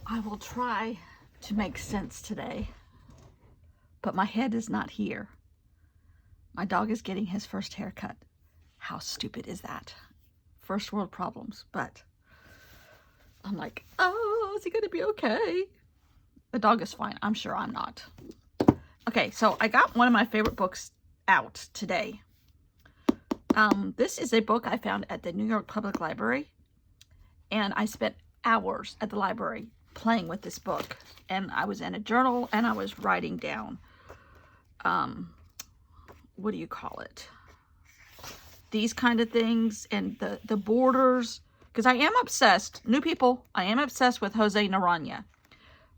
I will try to make sense today, but my head is not here. My dog is getting his first haircut. How stupid is that? First world problems, but I'm like, oh, is he gonna be okay? The dog is fine. I'm sure I'm not. Okay, so I got one of my favorite books out today. This is a book I found at the New York Public Library, and I spent hours at the library playing with this book, and I was in a journal and I was writing down what do you call it, these kind of things, and the borders, because I am obsessed, new people, I am obsessed with Jose Naranja,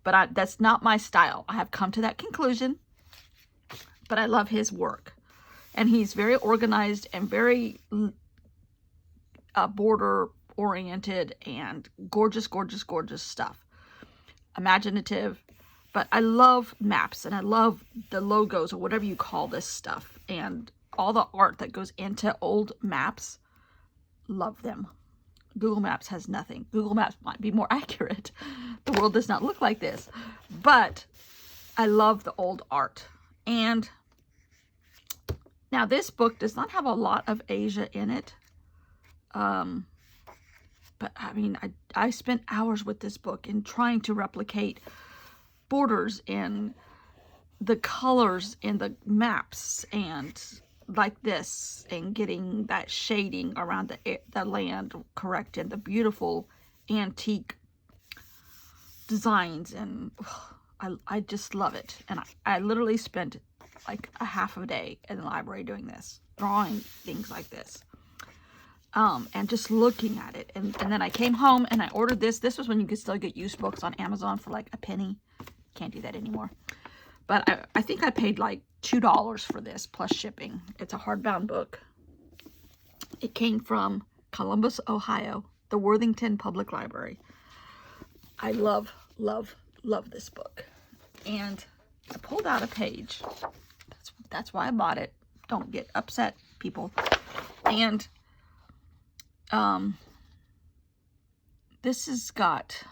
but that's not my style. I have come to that conclusion, but I love his work, and he's very organized and very border oriented and gorgeous, gorgeous, gorgeous stuff. Imaginative, but I love maps and I love the logos or whatever you call this stuff and all the art that goes into old maps. Love them. Google Maps has nothing. Google Maps might be more accurate. The world does not look like this, but I love the old art. And now this book does not have a lot of Asia in it. But I mean, I spent hours with this book and trying to replicate borders and the colors in the maps and like this, and getting that shading around the land correct, and the beautiful antique designs, and I just love it. And I literally spent like a half a day in the library doing this, drawing things like this. And just looking at it. And then I came home and I ordered this. This was when you could still get used books on Amazon for like a penny. Can't do that anymore. But I think I paid like $2 for this plus shipping. It's a hardbound book. It came from Columbus, Ohio, the Worthington Public Library. I love, love, love this book. And I pulled out a page. That's why I bought it. Don't get upset, people. And this has got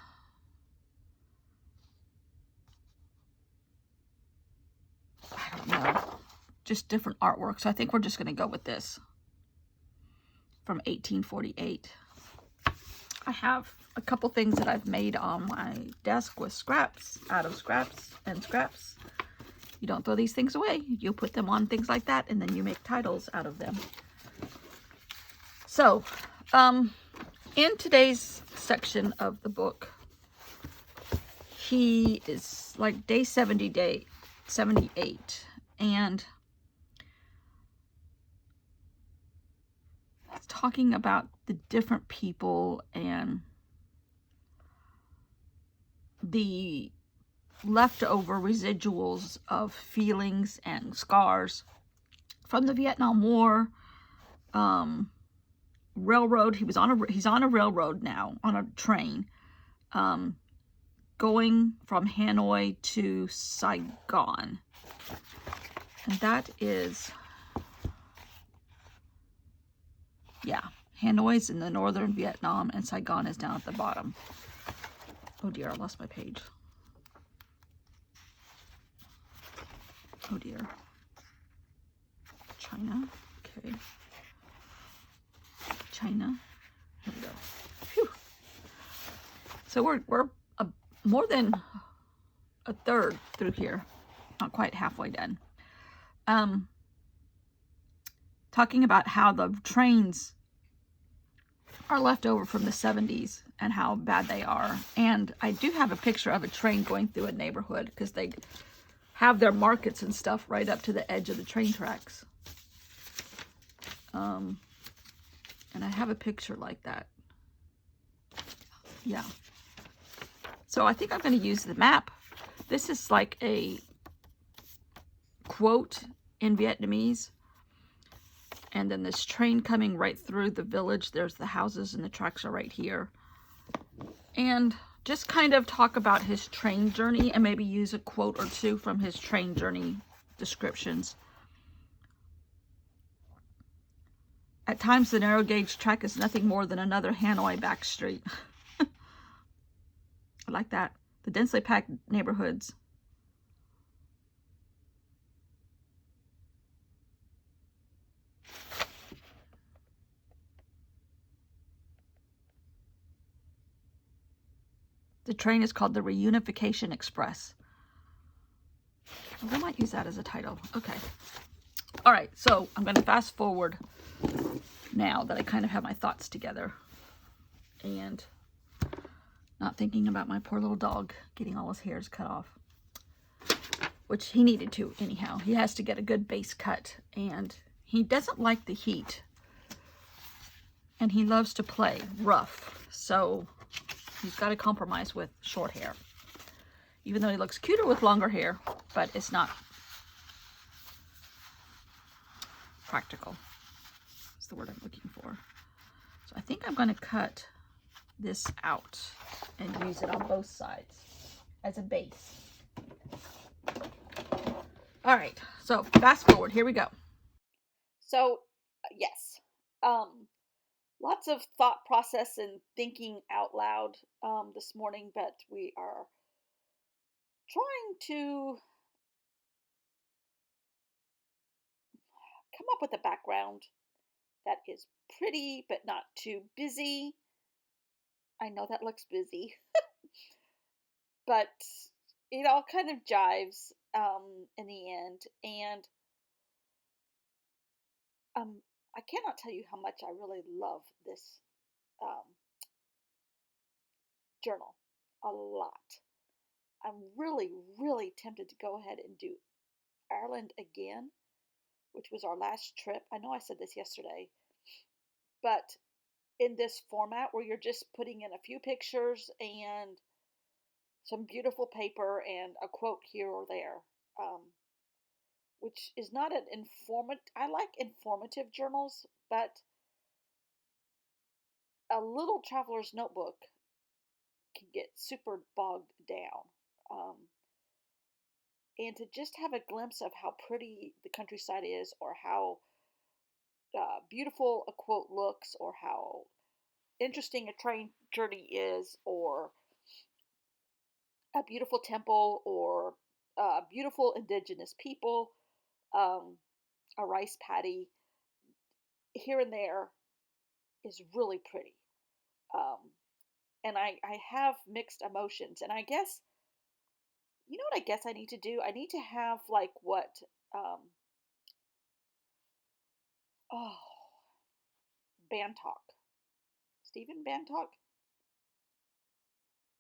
I don't know, just different artwork. So I think we're just going to go with this from 1848. I have a couple things that I've made on my desk with scraps, out of scraps and scraps. You don't throw these things away. You put them on things like that, and then you make titles out of them. So, in today's section of the book, he is like day 78, and it's talking about the different people and the leftover residuals of feelings and scars from the Vietnam War. Railroad. He's on a railroad now, on a train, going from Hanoi to Saigon, and that is, yeah, Hanoi's in the northern Vietnam and Saigon is down at the bottom. Oh dear, I lost my page. Oh dear. China. Okay. China. Here we go. Phew. So we're more than a third through here. Not quite halfway done. Talking about how the trains are left over from the 70s and how bad they are. And I do have a picture of a train going through a neighborhood, because they have their markets and stuff right up to the edge of the train tracks. And I have a picture like that. Yeah. So I think I'm going to use the map. This is like a quote in Vietnamese. And then this train coming right through the village. There's the houses and the tracks are right here. And just kind of talk about his train journey and maybe use a quote or two from his train journey descriptions. At times, the narrow gauge track is nothing more than another Hanoi back street. I like that. the densely packed neighborhoods. The train is called the Reunification Express. Well, I might use that as a title. Okay. All right, so I'm going to fast forward now that I kind of have my thoughts together and not thinking about my poor little dog getting all his hairs cut off, which he needed to anyhow. He has to get a good base cut, and he doesn't like the heat, and he loves to play rough, so he's got to compromise with short hair, even though he looks cuter with longer hair, but it's not practical. That's the word I'm looking for. So I think I'm going to cut this out and use it on both sides as a base. All right, so fast forward, here we go. So yes, lots of thought process and thinking out loud this morning, but we are trying to come up with a background that is pretty but not too busy. I know that looks busy, but it all kind of jives in the end. And I cannot tell you how much I really love this um, journal. A lot. I'm really, really tempted to go ahead and do Ireland again, which was our last trip. I know I said this yesterday, but in this format where you're just putting in a few pictures and some beautiful paper and a quote here or there, which is not an I like informative journals, but a little traveler's notebook can get super bogged down. Um, and to just have a glimpse of how pretty the countryside is, or how beautiful a quote looks, or how interesting a train journey is, or a beautiful temple, or beautiful indigenous people, um, a rice paddy here and there is really pretty. Um, and I have mixed emotions. And I guess, you know what I guess I need to do? I need to have like what, um, oh, Bantock. Stephen Bantock?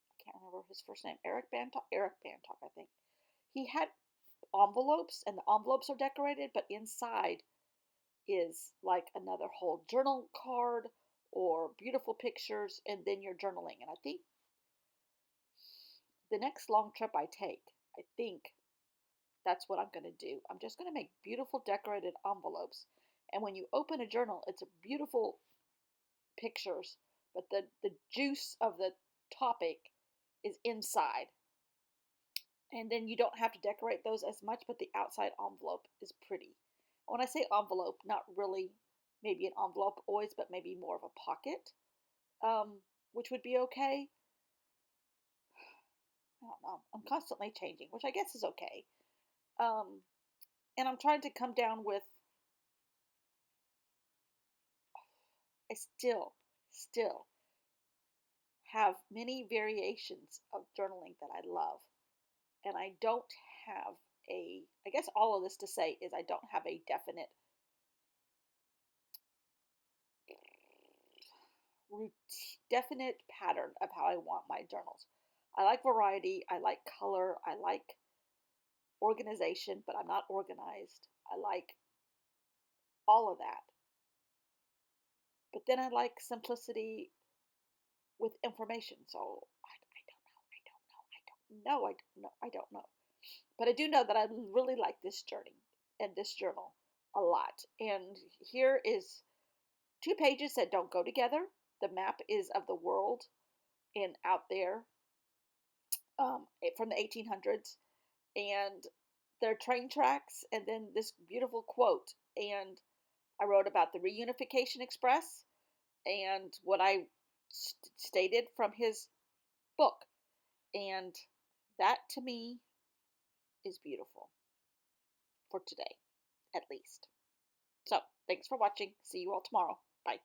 I can't remember his first name. Eric Bantock? Eric Bantock, I think. He had envelopes, and the envelopes are decorated, but inside is like another whole journal card or beautiful pictures, and then you're journaling. And I think the next long trip I take, I think that's what I'm going to do. I'm just going to make beautiful decorated envelopes. And when you open a journal, it's beautiful pictures, but the juice of the topic is inside. And then you don't have to decorate those as much, but the outside envelope is pretty. When I say envelope, not really maybe an envelope always, but maybe more of a pocket, which would be okay. I don't know. I'm constantly changing, which I guess is okay. Um, and I'm trying to come down with, I still have many variations of journaling that I love. And I don't have I guess all of this to say is I don't have a definite pattern of how I want my journals. I like variety, I like color, I like organization, but I'm not organized. I like all of that. But then I like simplicity with information. So I don't know. But I do know that I really like this journey and this journal a lot. And here is 2 pages that don't go together. The map is of the world and out there from the 1800s, and there are train tracks, and then this beautiful quote. And I wrote about the Reunification Express and what I stated from his book. And That to me is beautiful for today, at least. So, thanks for watching. See you all tomorrow. Bye.